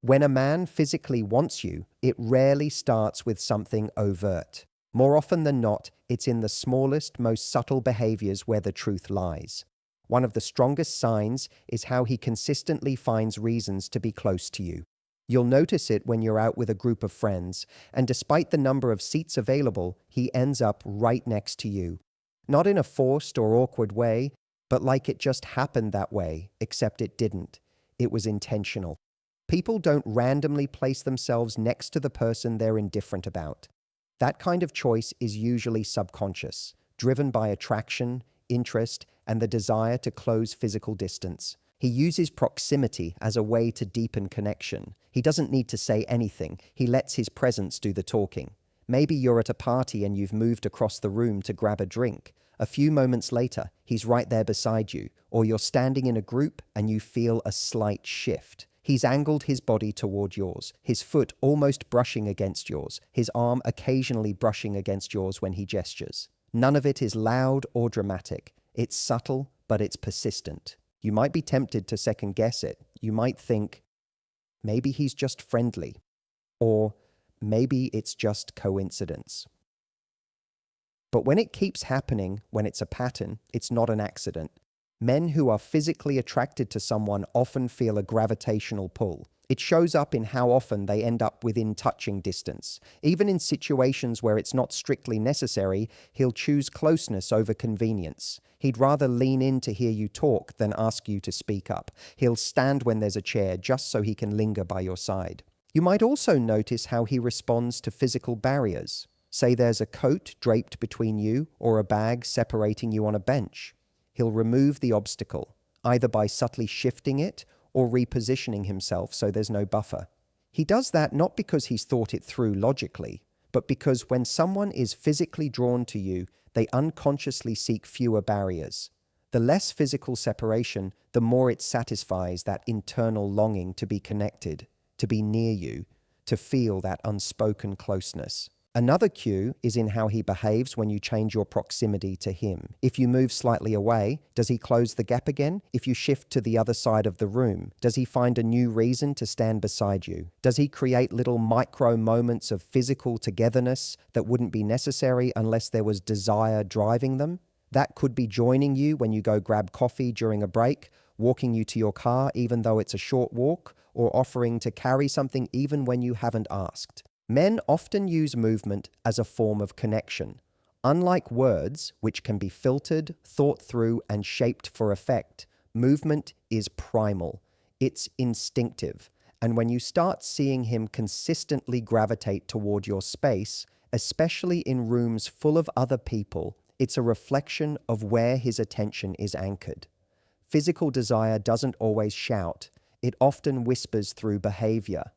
When a man physically wants you, it rarely starts with something overt. More often than not, it's in the smallest, most subtle behaviors where the truth lies. One of the strongest signs is how he consistently finds reasons to be close to you. You'll notice it when you're out with a group of friends, and despite the number of seats available, he ends up right next to you. Not in a forced or awkward way, but like it just happened that way, except it didn't. It was intentional. People don't randomly place themselves next to the person they're indifferent about. That kind of choice is usually subconscious, driven by attraction, interest, and the desire to close physical distance. He uses proximity as a way to deepen connection. He doesn't need to say anything. He lets his presence do the talking. Maybe you're at a party and you've moved across the room to grab a drink. A few moments later, he's right there beside you, or you're standing in a group and you feel a slight shift. He's angled his body toward yours, his foot almost brushing against yours, his arm occasionally brushing against yours when he gestures. None of it is loud or dramatic. It's subtle, but it's persistent. You might be tempted to second guess it. You might think, maybe he's just friendly, or maybe it's just coincidence. But when it keeps happening, when it's a pattern, it's not an accident. Men who are physically attracted to someone often feel a gravitational pull. It shows up in how often they end up within touching distance. Even in situations where it's not strictly necessary, he'll choose closeness over convenience. He'd rather lean in to hear you talk than ask you to speak up. He'll stand when there's a chair just so he can linger by your side. You might also notice how he responds to physical barriers. Say there's a coat draped between you or a bag separating you on a bench. He'll remove the obstacle, either by subtly shifting it or repositioning himself so there's no buffer. He does that not because he's thought it through logically, but because when someone is physically drawn to you, they unconsciously seek fewer barriers. The less physical separation, the more it satisfies that internal longing to be connected, to be near you, to feel that unspoken closeness. Another cue is in how he behaves when you change your proximity to him. If you move slightly away, does he close the gap again? If you shift to the other side of the room, does he find a new reason to stand beside you? Does he create little micro moments of physical togetherness that wouldn't be necessary unless there was desire driving them? That could be joining you when you go grab coffee during a break, walking you to your car even though it's a short walk, or offering to carry something even when you haven't asked. Men often use movement as a form of connection. Unlike words, which can be filtered, thought through, and shaped for effect, movement is primal. It's instinctive. And when you start seeing him consistently gravitate toward your space, especially in rooms full of other people, it's a reflection of where his attention is anchored. Physical desire doesn't always shout. It often whispers through behavior.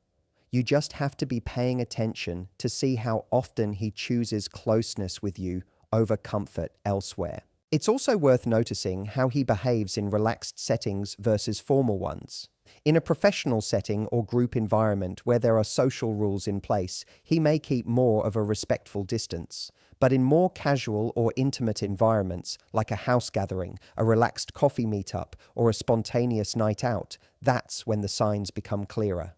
You just have to be paying attention to see how often he chooses closeness with you over comfort elsewhere. It's also worth noticing how he behaves in relaxed settings versus formal ones. In a professional setting or group environment where there are social rules in place, he may keep more of a respectful distance. But in more casual or intimate environments, like a house gathering, a relaxed coffee meetup, or a spontaneous night out, that's when the signs become clearer.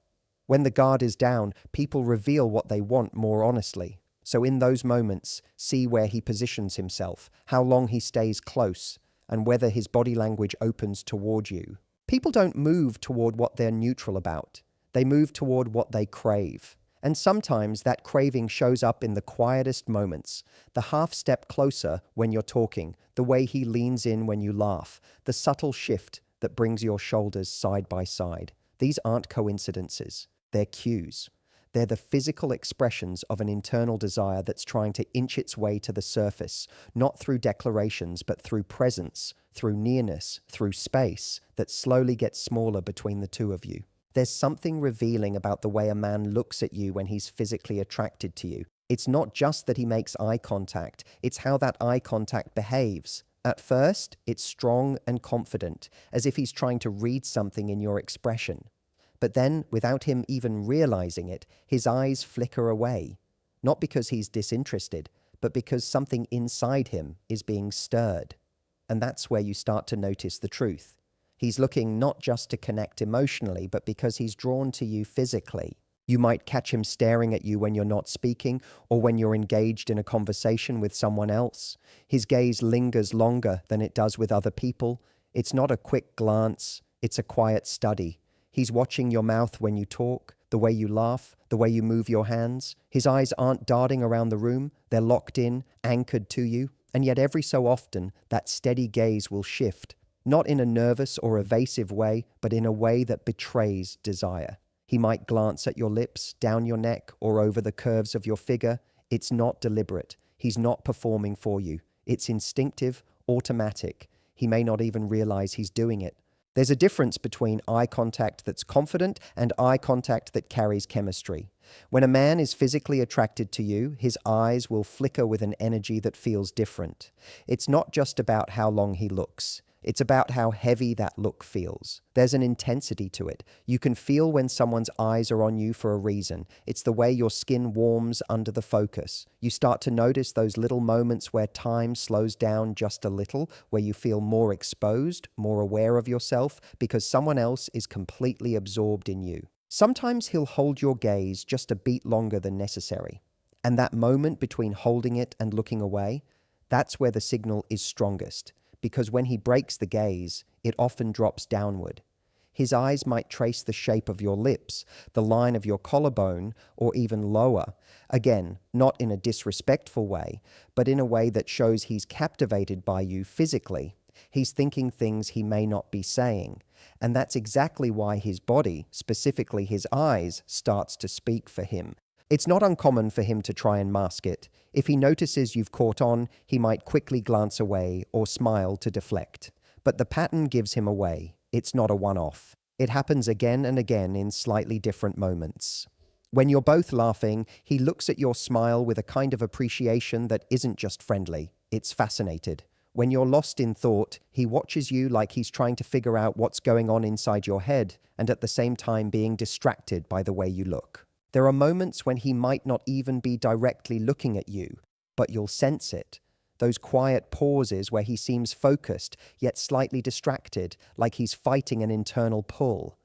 When the guard is down, people reveal what they want more honestly. So in those moments, see where he positions himself, how long he stays close, and whether his body language opens toward you. People don't move toward what they're neutral about. They move toward what they crave. And sometimes that craving shows up in the quietest moments, the half step closer when you're talking, the way he leans in when you laugh, the subtle shift that brings your shoulders side by side. These aren't coincidences. They're cues. They're the physical expressions of an internal desire that's trying to inch its way to the surface, not through declarations, but through presence, through nearness, through space that slowly gets smaller between the two of you. There's something revealing about the way a man looks at you when he's physically attracted to you. It's not just that he makes eye contact, it's how that eye contact behaves. At first, it's strong and confident, as if he's trying to read something in your expression. But then, without him even realizing it, his eyes flicker away. Not because he's disinterested, but because something inside him is being stirred. And that's where you start to notice the truth. He's looking not just to connect emotionally, but because he's drawn to you physically. You might catch him staring at you when you're not speaking or when you're engaged in a conversation with someone else. His gaze lingers longer than it does with other people. It's not a quick glance, it's a quiet study. He's watching your mouth when you talk, the way you laugh, the way you move your hands. His eyes aren't darting around the room, they're locked in, anchored to you. And yet every so often, that steady gaze will shift, not in a nervous or evasive way, but in a way that betrays desire. He might glance at your lips, down your neck, or over the curves of your figure. It's not deliberate. He's not performing for you. It's instinctive, automatic. He may not even realize he's doing it. There's a difference between eye contact that's confident and eye contact that carries chemistry. When a man is physically attracted to you, his eyes will flicker with an energy that feels different. It's not just about how long he looks. It's about how heavy that look feels. There's an intensity to it. You can feel when someone's eyes are on you for a reason. It's the way your skin warms under the focus. You start to notice those little moments where time slows down just a little, where you feel more exposed, more aware of yourself, because someone else is completely absorbed in you. Sometimes he'll hold your gaze just a beat longer than necessary. And that moment between holding it and looking away, that's where the signal is strongest. Because when he breaks the gaze, it often drops downward. His eyes might trace the shape of your lips, the line of your collarbone, or even lower. Again, not in a disrespectful way, but in a way that shows he's captivated by you physically. He's thinking things he may not be saying. And that's exactly why his body, specifically his eyes, starts to speak for him. It's not uncommon for him to try and mask it. If he notices you've caught on, he might quickly glance away or smile to deflect. But the pattern gives him away. It's not a one-off. It happens again and again in slightly different moments. When you're both laughing, he looks at your smile with a kind of appreciation that isn't just friendly. It's fascinated. When you're lost in thought, he watches you like he's trying to figure out what's going on inside your head and at the same time being distracted by the way you look. There are moments when he might not even be directly looking at you, but you'll sense it. Those quiet pauses where he seems focused, yet slightly distracted, like he's fighting an internal pull.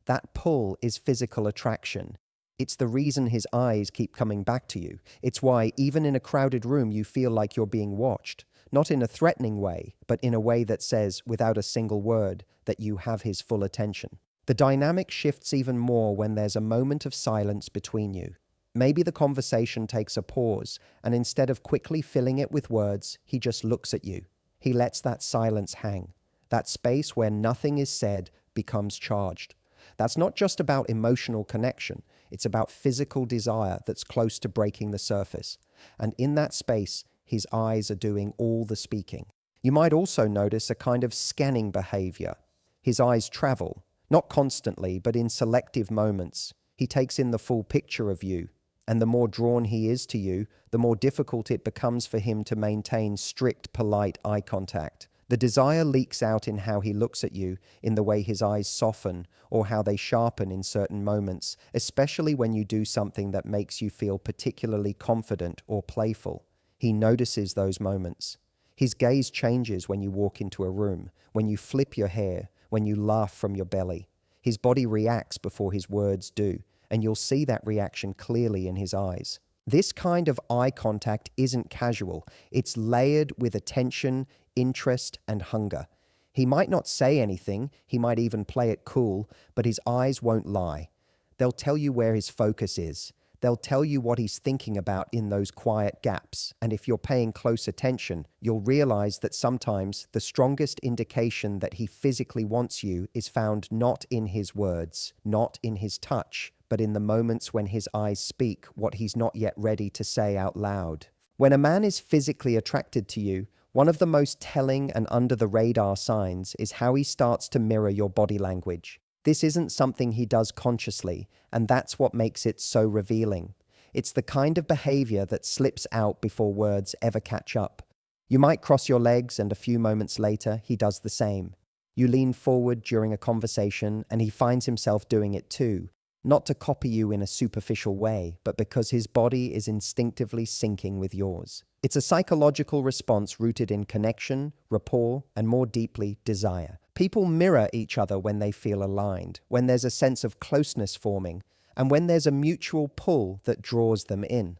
That pull is physical attraction. It's the reason his eyes keep coming back to you. It's why, even in a crowded room, you feel like you're being watched. Not in a threatening way, but in a way that says, without a single word, that you have his full attention. The dynamic shifts even more when there's a moment of silence between you. Maybe the conversation takes a pause, and instead of quickly filling it with words, he just looks at you. He lets that silence hang. That space where nothing is said becomes charged. That's not just about emotional connection. It's about physical desire that's close to breaking the surface. And in that space, his eyes are doing all the speaking. You might also notice a kind of scanning behavior. His eyes travel. Not constantly, but in selective moments. He takes in the full picture of you, and the more drawn he is to you, the more difficult it becomes for him to maintain strict, polite eye contact. The desire leaks out in how he looks at you, in the way his eyes soften, or how they sharpen in certain moments, especially when you do something that makes you feel particularly confident or playful. He notices those moments. His gaze changes when you walk into a room, when you flip your hair, when you laugh from your belly. His body reacts before his words do, and you'll see that reaction clearly in his eyes. This kind of eye contact isn't casual. It's layered with attention, interest, and hunger. He might not say anything, he might even play it cool, but his eyes won't lie. They'll tell you where his focus is. They'll tell you what he's thinking about in those quiet gaps. And if you're paying close attention, you'll realize that sometimes the strongest indication that he physically wants you is found not in his words, not in his touch, but in the moments when his eyes speak what he's not yet ready to say out loud. When a man is physically attracted to you, one of the most telling and under-the-radar signs is how he starts to mirror your body language. This isn't something he does consciously, and that's what makes it so revealing. It's the kind of behavior that slips out before words ever catch up. You might cross your legs, and a few moments later, he does the same. You lean forward during a conversation, and he finds himself doing it too, not to copy you in a superficial way, but because his body is instinctively syncing with yours. It's a psychological response rooted in connection, rapport, and more deeply, desire. People mirror each other when they feel aligned, when there's a sense of closeness forming, and when there's a mutual pull that draws them in.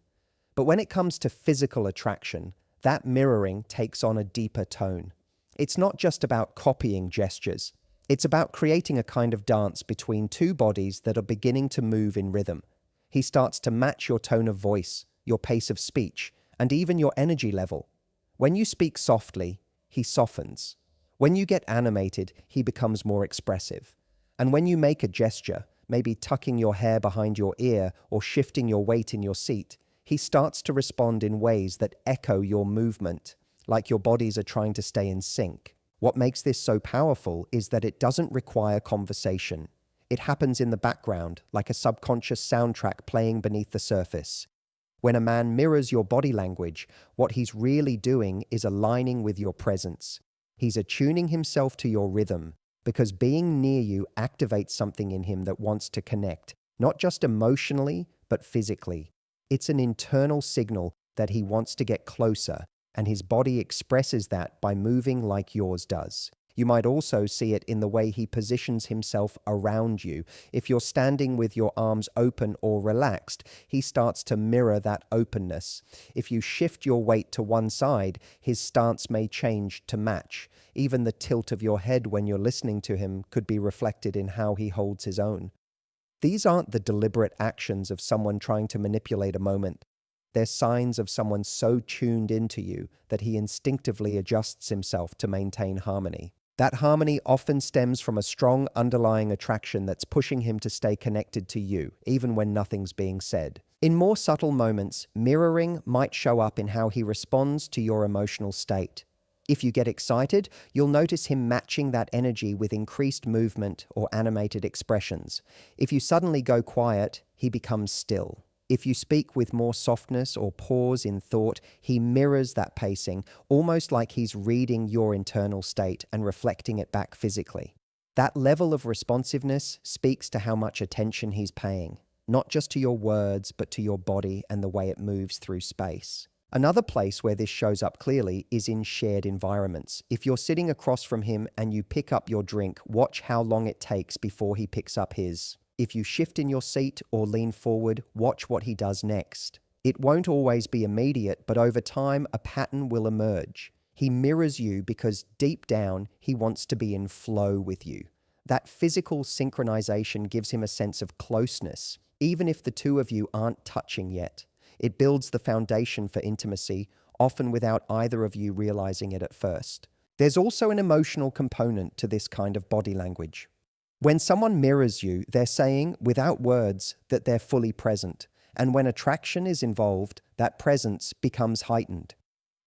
But when it comes to physical attraction, that mirroring takes on a deeper tone. It's not just about copying gestures. It's about creating a kind of dance between two bodies that are beginning to move in rhythm. He starts to match your tone of voice, your pace of speech, and even your energy level. When you speak softly, he softens. When you get animated, he becomes more expressive. And when you make a gesture, maybe tucking your hair behind your ear or shifting your weight in your seat, he starts to respond in ways that echo your movement, like your bodies are trying to stay in sync. What makes this so powerful is that it doesn't require conversation. It happens in the background, like a subconscious soundtrack playing beneath the surface. When a man mirrors your body language, what he's really doing is aligning with your presence. He's attuning himself to your rhythm, because being near you activates something in him that wants to connect, not just emotionally, but physically. It's an internal signal that he wants to get closer, and his body expresses that by moving like yours does. You might also see it in the way he positions himself around you. If you're standing with your arms open or relaxed, he starts to mirror that openness. If you shift your weight to one side, his stance may change to match. Even the tilt of your head when you're listening to him could be reflected in how he holds his own. These aren't the deliberate actions of someone trying to manipulate a moment. They're signs of someone so tuned into you that he instinctively adjusts himself to maintain harmony. That harmony often stems from a strong underlying attraction that's pushing him to stay connected to you, even when nothing's being said. In more subtle moments, mirroring might show up in how he responds to your emotional state. If you get excited, you'll notice him matching that energy with increased movement or animated expressions. If you suddenly go quiet, he becomes still. If you speak with more softness or pause in thought, he mirrors that pacing, almost like he's reading your internal state and reflecting it back physically. That level of responsiveness speaks to how much attention he's paying, not just to your words, but to your body and the way it moves through space. Another place where this shows up clearly is in shared environments. If you're sitting across from him and you pick up your drink, watch how long it takes before he picks up his. If you shift in your seat or lean forward, watch what he does next. It won't always be immediate, but over time, a pattern will emerge. He mirrors you because deep down, he wants to be in flow with you. That physical synchronization gives him a sense of closeness, even if the two of you aren't touching yet. It builds the foundation for intimacy, often without either of you realizing it at first. There's also an emotional component to this kind of body language. When someone mirrors you, they're saying, without words, that they're fully present. And when attraction is involved, that presence becomes heightened.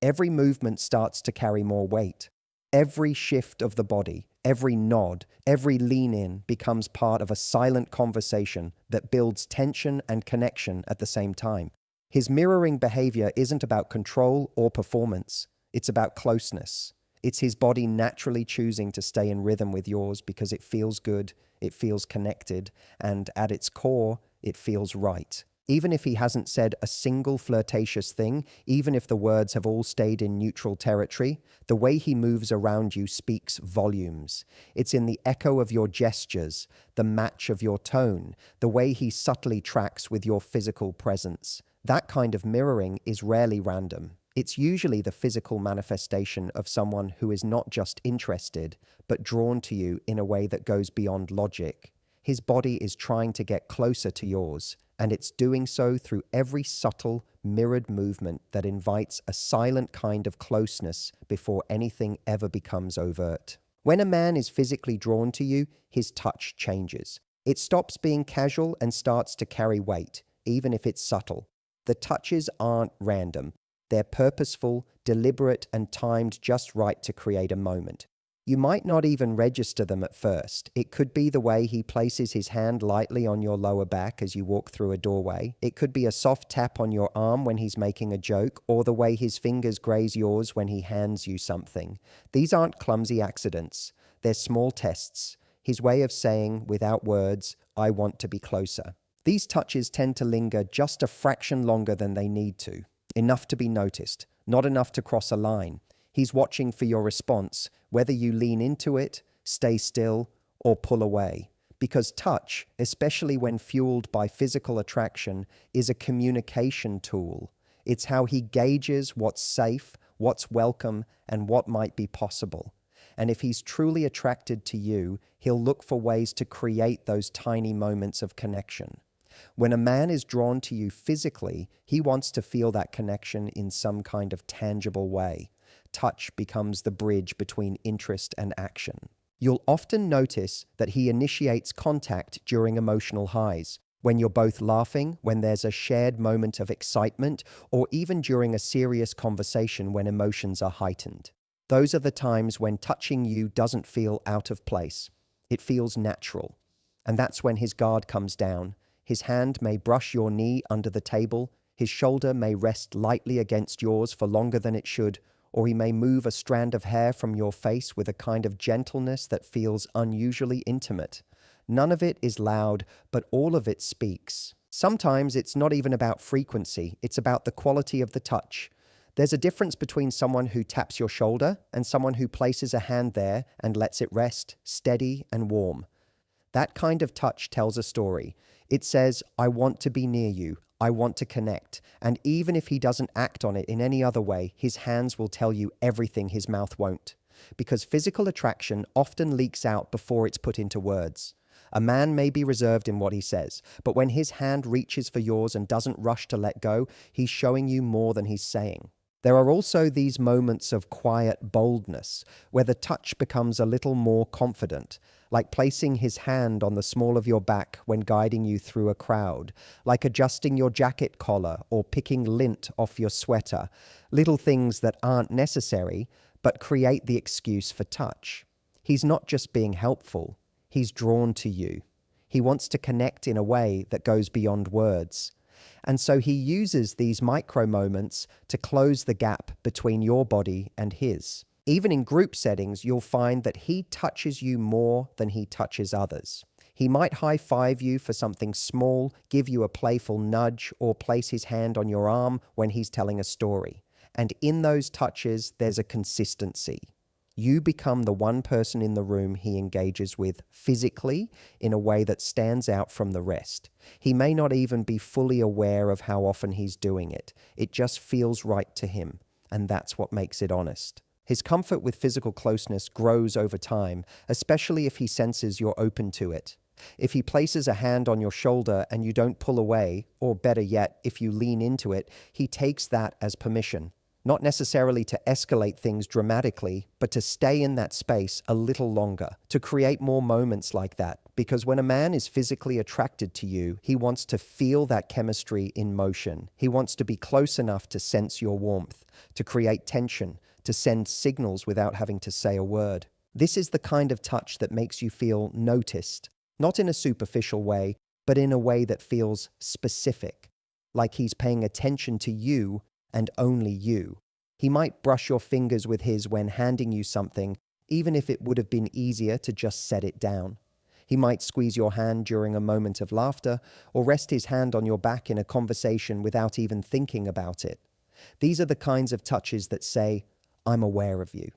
Every movement starts to carry more weight. Every shift of the body, every nod, every lean in becomes part of a silent conversation that builds tension and connection at the same time. His mirroring behavior isn't about control or performance. It's about closeness. It's his body naturally choosing to stay in rhythm with yours because it feels good, it feels connected, and at its core, it feels right. Even if he hasn't said a single flirtatious thing, even if the words have all stayed in neutral territory, the way he moves around you speaks volumes. It's in the echo of your gestures, the match of your tone, the way he subtly tracks with your physical presence. That kind of mirroring is rarely random. It's usually the physical manifestation of someone who is not just interested, but drawn to you in a way that goes beyond logic. His body is trying to get closer to yours, and it's doing so through every subtle, mirrored movement that invites a silent kind of closeness before anything ever becomes overt. When a man is physically drawn to you, his touch changes. It stops being casual and starts to carry weight, even if it's subtle. The touches aren't random. They're purposeful, deliberate, and timed just right to create a moment. You might not even register them at first. It could be the way he places his hand lightly on your lower back as you walk through a doorway. It could be a soft tap on your arm when he's making a joke, or the way his fingers graze yours when he hands you something. These aren't clumsy accidents. They're small tests. His way of saying, without words, I want to be closer. These touches tend to linger just a fraction longer than they need to. Enough to be noticed, not enough to cross a line. He's watching for your response, whether you lean into it, stay still, or pull away. Because touch, especially when fueled by physical attraction, is a communication tool. It's how he gauges what's safe, what's welcome, and what might be possible. And if he's truly attracted to you, he'll look for ways to create those tiny moments of connection. When a man is drawn to you physically, he wants to feel that connection in some kind of tangible way. Touch becomes the bridge between interest and action. You'll often notice that he initiates contact during emotional highs, when you're both laughing, when there's a shared moment of excitement, or even during a serious conversation when emotions are heightened. Those are the times when touching you doesn't feel out of place. It feels natural. And that's when his guard comes down. His hand may brush your knee under the table, his shoulder may rest lightly against yours for longer than it should, or he may move a strand of hair from your face with a kind of gentleness that feels unusually intimate. None of it is loud, but all of it speaks. Sometimes it's not even about frequency, it's about the quality of the touch. There's a difference between someone who taps your shoulder and someone who places a hand there and lets it rest, steady and warm. That kind of touch tells a story. It says, I want to be near you, I want to connect, and even if he doesn't act on it in any other way, his hands will tell you everything his mouth won't. Because physical attraction often leaks out before it's put into words. A man may be reserved in what he says, but when his hand reaches for yours and doesn't rush to let go, he's showing you more than he's saying. There are also these moments of quiet boldness, where the touch becomes a little more confident, like placing his hand on the small of your back when guiding you through a crowd, like adjusting your jacket collar or picking lint off your sweater, little things that aren't necessary, but create the excuse for touch. He's not just being helpful, he's drawn to you. He wants to connect in a way that goes beyond words. And so he uses these micro moments to close the gap between your body and his. Even in group settings, you'll find that he touches you more than he touches others. He might high-five you for something small, give you a playful nudge, or place his hand on your arm when he's telling a story. And in those touches, there's a consistency. You become the one person in the room he engages with physically in a way that stands out from the rest. He may not even be fully aware of how often he's doing it. It just feels right to him, and that's what makes it honest. His comfort with physical closeness grows over time, especially if he senses you're open to it. If he places a hand on your shoulder and you don't pull away, or better yet, if you lean into it, he takes that as permission. Not necessarily to escalate things dramatically, but to stay in that space a little longer, to create more moments like that. Because when a man is physically attracted to you, he wants to feel that chemistry in motion. He wants to be close enough to sense your warmth, to create tension, to send signals without having to say a word. This is the kind of touch that makes you feel noticed, not in a superficial way, but in a way that feels specific, like he's paying attention to you and only you. He might brush your fingers with his when handing you something, even if it would have been easier to just set it down. He might squeeze your hand during a moment of laughter, or rest his hand on your back in a conversation without even thinking about it. These are the kinds of touches that say, I'm aware of you.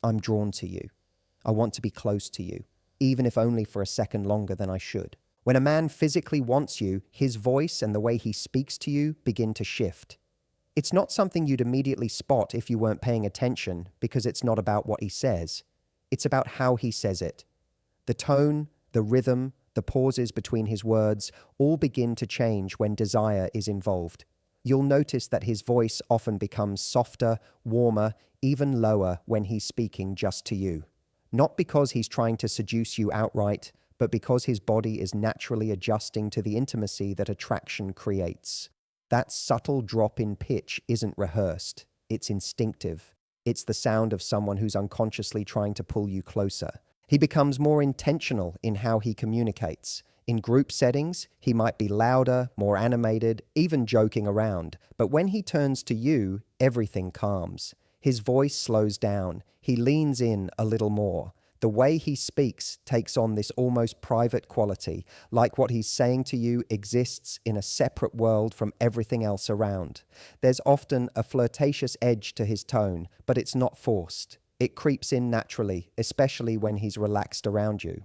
I'm drawn to you. I want to be close to you, even if only for a second longer than I should. When a man physically wants you, his voice and the way he speaks to you begin to shift. It's not something you'd immediately spot if you weren't paying attention, because it's not about what he says. It's about how he says it. The tone, the rhythm, the pauses between his words all begin to change when desire is involved. You'll notice that his voice often becomes softer, warmer, even lower when he's speaking just to you. Not because he's trying to seduce you outright, but because his body is naturally adjusting to the intimacy that attraction creates. That subtle drop in pitch isn't rehearsed, it's instinctive. It's the sound of someone who's unconsciously trying to pull you closer. He becomes more intentional in how he communicates. In group settings, he might be louder, more animated, even joking around. But when he turns to you, everything calms. His voice slows down. He leans in a little more. The way he speaks takes on this almost private quality, like what he's saying to you exists in a separate world from everything else around. There's often a flirtatious edge to his tone, but it's not forced. It creeps in naturally, especially when he's relaxed around you.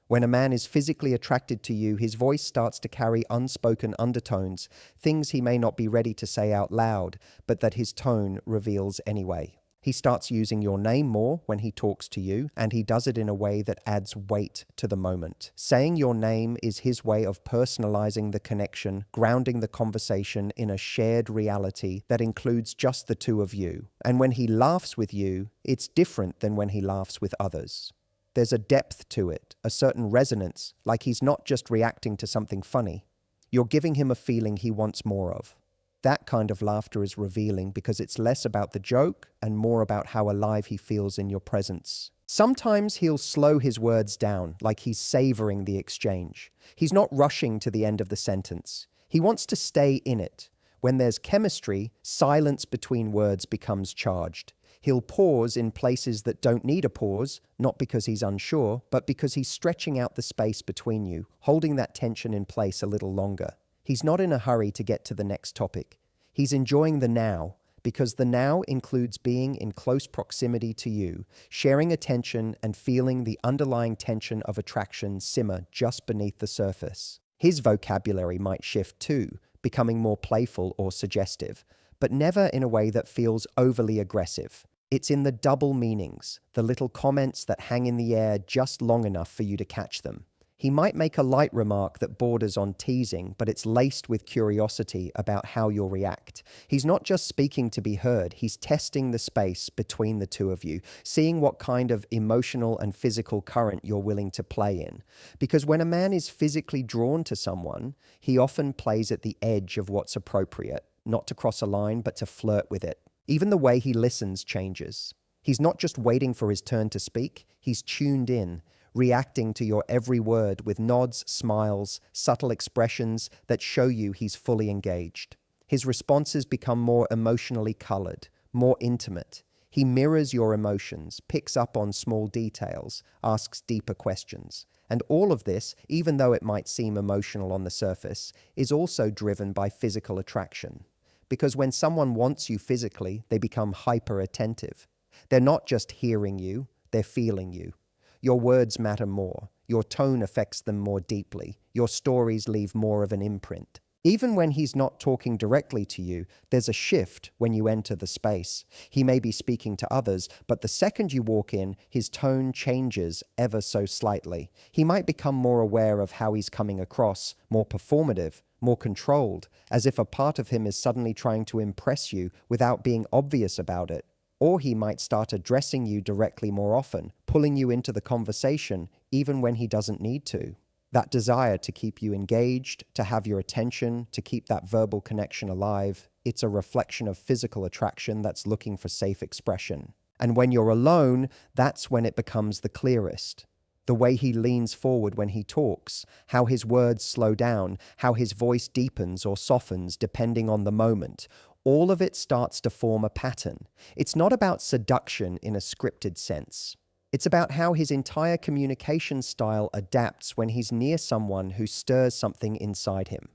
When a man is physically attracted to you, his voice starts to carry unspoken undertones, things he may not be ready to say out loud, but that his tone reveals anyway. He starts using your name more when he talks to you, and he does it in a way that adds weight to the moment. Saying your name is his way of personalizing the connection, grounding the conversation in a shared reality that includes just the two of you. And when he laughs with you, it's different than when he laughs with others. There's a depth to it, a certain resonance, like he's not just reacting to something funny. You're giving him a feeling he wants more of. That kind of laughter is revealing because it's less about the joke and more about how alive he feels in your presence. Sometimes he'll slow his words down, like he's savoring the exchange. He's not rushing to the end of the sentence. He wants to stay in it. When there's chemistry, silence between words becomes charged. He'll pause in places that don't need a pause, not because he's unsure, but because he's stretching out the space between you, holding that tension in place a little longer. He's not in a hurry to get to the next topic. He's enjoying the now, because the now includes being in close proximity to you, sharing attention and feeling the underlying tension of attraction simmer just beneath the surface. His vocabulary might shift too, becoming more playful or suggestive, but never in a way that feels overly aggressive. It's in the double meanings, the little comments that hang in the air just long enough for you to catch them. He might make a light remark that borders on teasing, but it's laced with curiosity about how you'll react. He's not just speaking to be heard, he's testing the space between the two of you, seeing what kind of emotional and physical current you're willing to play in. Because when a man is physically drawn to someone, he often plays at the edge of what's appropriate, not to cross a line, but to flirt with it. Even the way he listens changes. He's not just waiting for his turn to speak, he's tuned in, reacting to your every word with nods, smiles, subtle expressions that show you he's fully engaged. His responses become more emotionally colored, more intimate. He mirrors your emotions, picks up on small details, asks deeper questions. And all of this, even though it might seem emotional on the surface, is also driven by physical attraction. Because when someone wants you physically, they become hyper-attentive. They're not just hearing you, they're feeling you. Your words matter more. Your tone affects them more deeply. Your stories leave more of an imprint. Even when he's not talking directly to you, there's a shift when you enter the space. He may be speaking to others, but the second you walk in, his tone changes ever so slightly. He might become more aware of how he's coming across, more performative, more controlled, as if a part of him is suddenly trying to impress you without being obvious about it. Or he might start addressing you directly more often, pulling you into the conversation even when he doesn't need to. That desire to keep you engaged, to have your attention, to keep that verbal connection alive, it's a reflection of physical attraction that's looking for safe expression. And when you're alone, that's when it becomes the clearest. The way he leans forward when he talks, how his words slow down, how his voice deepens or softens depending on the moment. All of it starts to form a pattern. It's not about seduction in a scripted sense. It's about how his entire communication style adapts when he's near someone who stirs something inside him.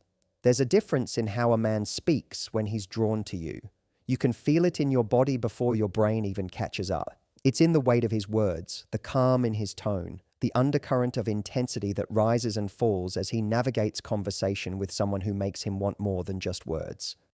There's a difference in how a man speaks when he's drawn to you. You can feel it in your body before your brain even catches up. It's in the weight of his words, the calm in his tone, the undercurrent of intensity that rises and falls as he navigates conversation with someone who makes him want more than just words.